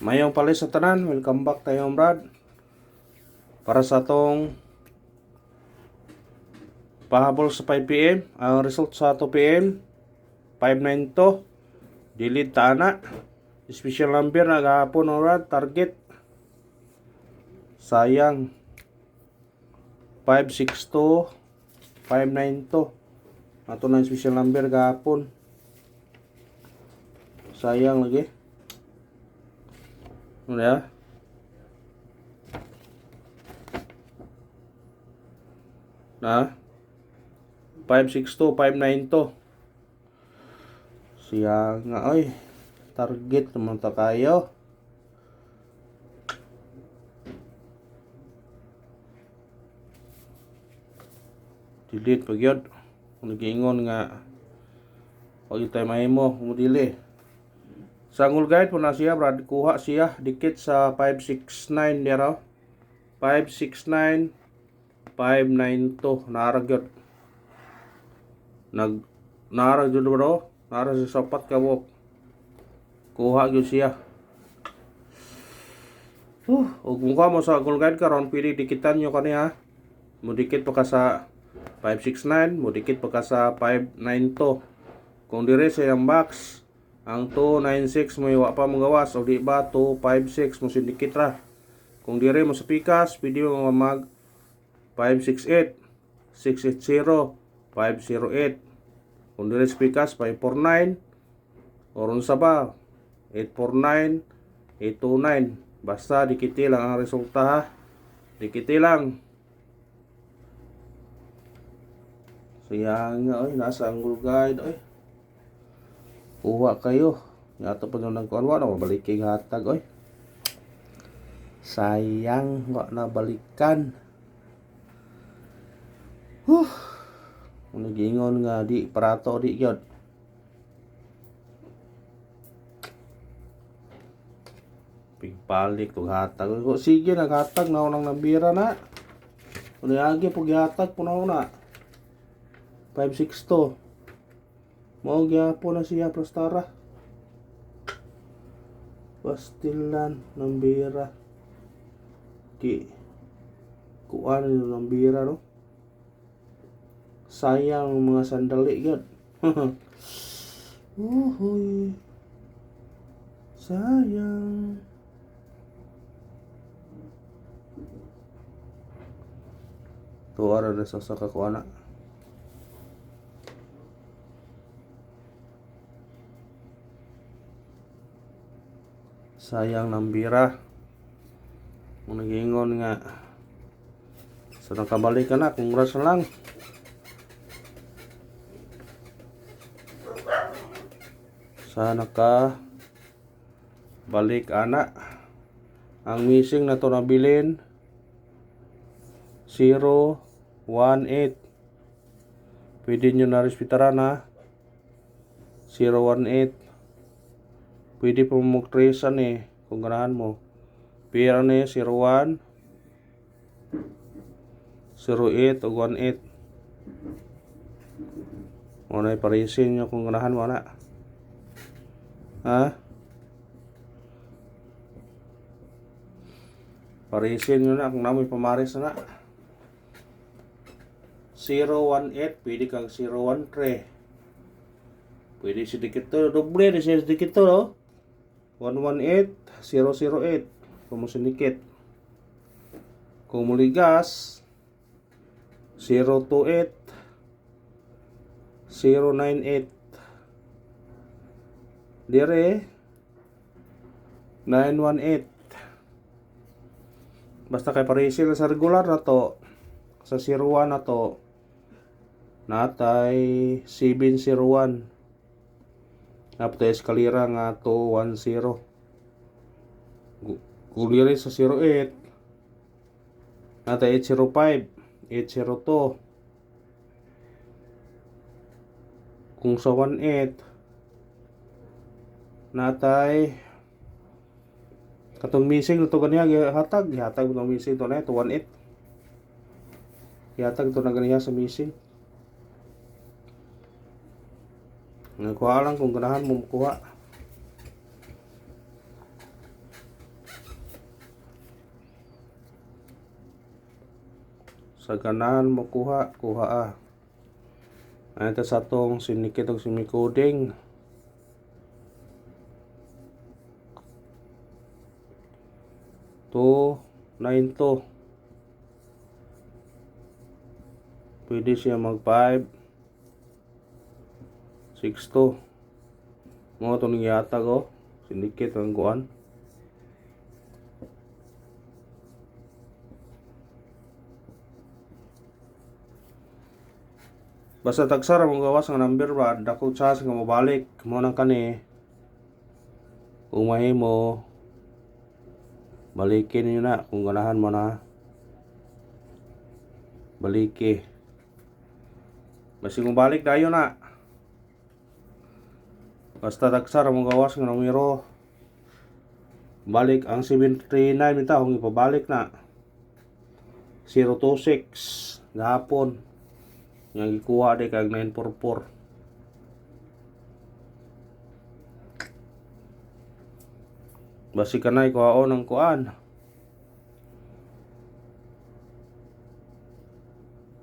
Mayong palis sa tanan, welcome back tayong Brad. Para sa tong pahabol sa 5pm, ang result sa 2pm, 592, delete taana. Special number na gahapon o Brad, target. Sayang. 562, 592. Ato na special number gahapon. Sayang lagi. Ano ya? Na 562, 592. Siya nga oy. Target naman ta kayo. Delete pag yun. Nag-iingon nga pag tayo mahimo umudili. Sa Angul Guide po na siya, Brad, kuha siya dikit sa 569 nero. 569 592 naragyot. Naragyot bro. Nara sa sapat ka wok. Kuha gyud siya. Ug mukha mo sa Angul Guide karon pili dikitan nyo kaniya. Mudikit pa ka sa 569, mudikit pa ka sa 592. Kung dire sa yung box ang 296 mo iwa pa magawas o di ba 256 mo sindikit ra. Kung dire mo sa pikas, pwede mo mag 568, 680, 508. Kung dire sa pikas 549 oron sa ba 849, 829. Basta dikiti lang ang resulta ha. Dikiti lang. Sayang nga oy, nasa Angul Guide oy. Kuha kayo. Yato pa nung nagkuhan. Wala mabalik kay hatag. Oy. Sayang. Wala na balikan. Nagingon nga di. Parato di yun. Pigpalik itong hatag. Sige naghatag na unang nabira na. Unayagi pag hatag po na una. 562. Mao gyapon na siya Prostara. Pastilan ng bira. Kuan ng bira no. Sayang mga sandali gyud. Uhoy. Sayang. Tuwa na sa kakuana. Sayang ng bira. Kung nag-iingon nga sa nakabalik ka na, congrats na lang. Sana ka balik ana. Ang missing na to nabilin 018. Pwede nyo na respetaran ha. 018. Pwede po mag-tracean eh kung ganahan mo. Pira na 01, 08 o 18. Muna iparisin nyo kung ganahan mo na. Ha? Parisin nyo na kung namoy pamaris na. 018, pwede kang 013. Pwede sedikit to, doble na siya sedikit to no? 118, 008. Kung mo sinikit. Kung muligas 028, 098. Dire 918. Basta kay parisil sa regular na to. Sa 01 na to. Natay 701. Napto eskalera nga to 10. Kulire sa 08. Nata 805, 802. Kung sa 18 natay katong missing to ganiya hatag mo missing to na to 18. Hatag to na ganiya sa missing. Nagkuha lang kung ganahan mo kuha. Sa ganahan mo kuha Ay ito sa atong sinikit og simicoding. To 9 to. Pwede siya mag 5 6 to. Mo to ning yatag sinikit ang kuan. Basta tagsara mong gawas nga number ba, dako chance nga mabalik mo nang kani. Kung mahimo balikin niyo na kung ganahan mo na. Baliki. Basta kung balik dayo na. Basta tagsara mong gawas nga numero. Balik ang 739 bitaw kung ipabalik na. 026 gahapon. Yang ikuha di kag 944. Basi kanay kuhaon ang kuan.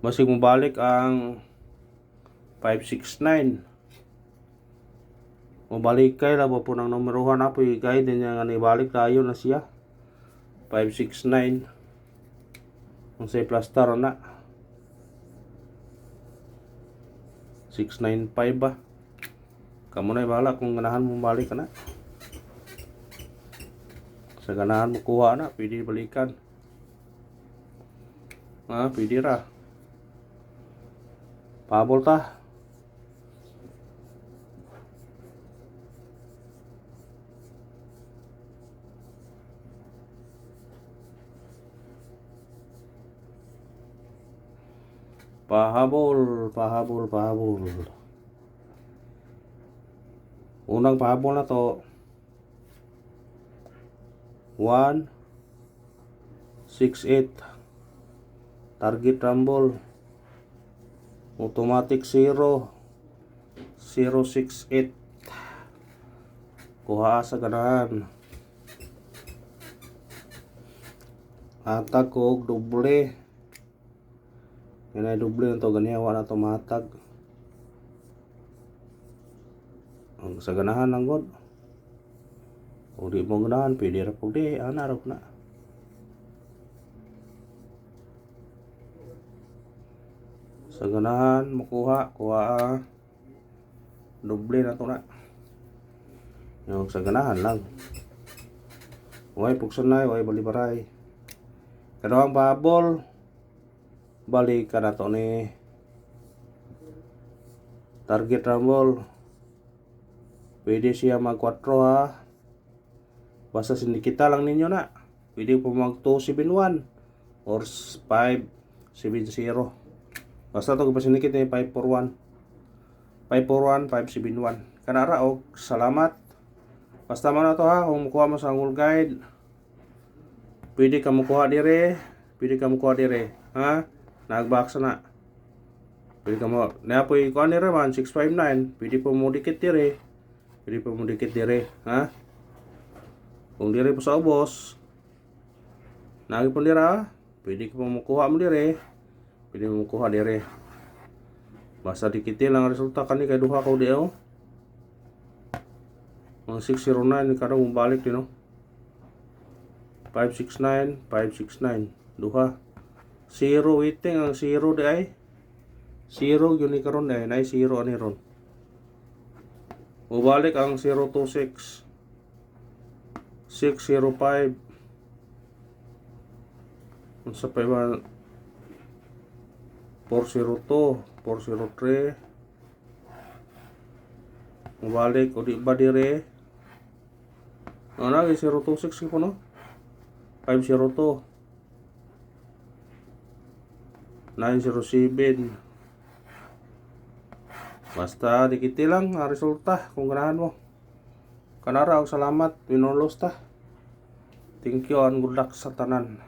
Basi kung balik ang 569. Mabalik kay labo po ng numerohan apo guide niya nga ibalik tayo na siya. 569. Kung say plaster na. 695 ba? Kamu na bahala kung ganahan mo balik ka na. Sa ganahan mo kuha na, pwede balikan. Pwede ra. Pahabol ta. Pahabol. Unang pahabol na to. 168. Target rumble. Automatic 0. 068. Kuha sa ganahan. Atag ko doble. Yan ay doble na to, ganihawa na to matag. Ang sa ganahan lang god. O di mo ganahan, pwede ra pug di, ana ra na. Sa ganahan, makuha, doble na to na. Yung sa ganahan lang. Huwag pugsanay, huwag balibaray. Kanawang pahabol. Balik ka na to ni target rumble. Pwede siya mag 4 ha. Basta sinikita lang ninyo na. Pwede po mag 271 or 570. Basta ito kung sinikita ni 541 571. Kanara o salamat. Basta mo na to ha. Kung mukuha mo sa Google Guide, pwede ka mukuha dire. Ha? Nagbox na. Pwede ka mo. Napoy ko nira man 659. Pwede po mo dikit dire. Ha? Kung dire po sa ubos. Nagi po dira. Pwede ka po makuha mo dire. Pwede mo makuha dire. Basta dikit lang resulta kani kay duha ko di Mga 609 kada mo balik din 569 duha. 0 waiting ang 0 di ay 0 yun ni karon ay 0 ani ron. Mubalik ang 026 605 unsa pa ba 402 403 mubalik o di ba dire ano 026 ko no 502 907. Basta dikiti lang ang resulta kung ganahan mo. Kanara og salamat, winolos ta. Thank you and good luck sa tanan.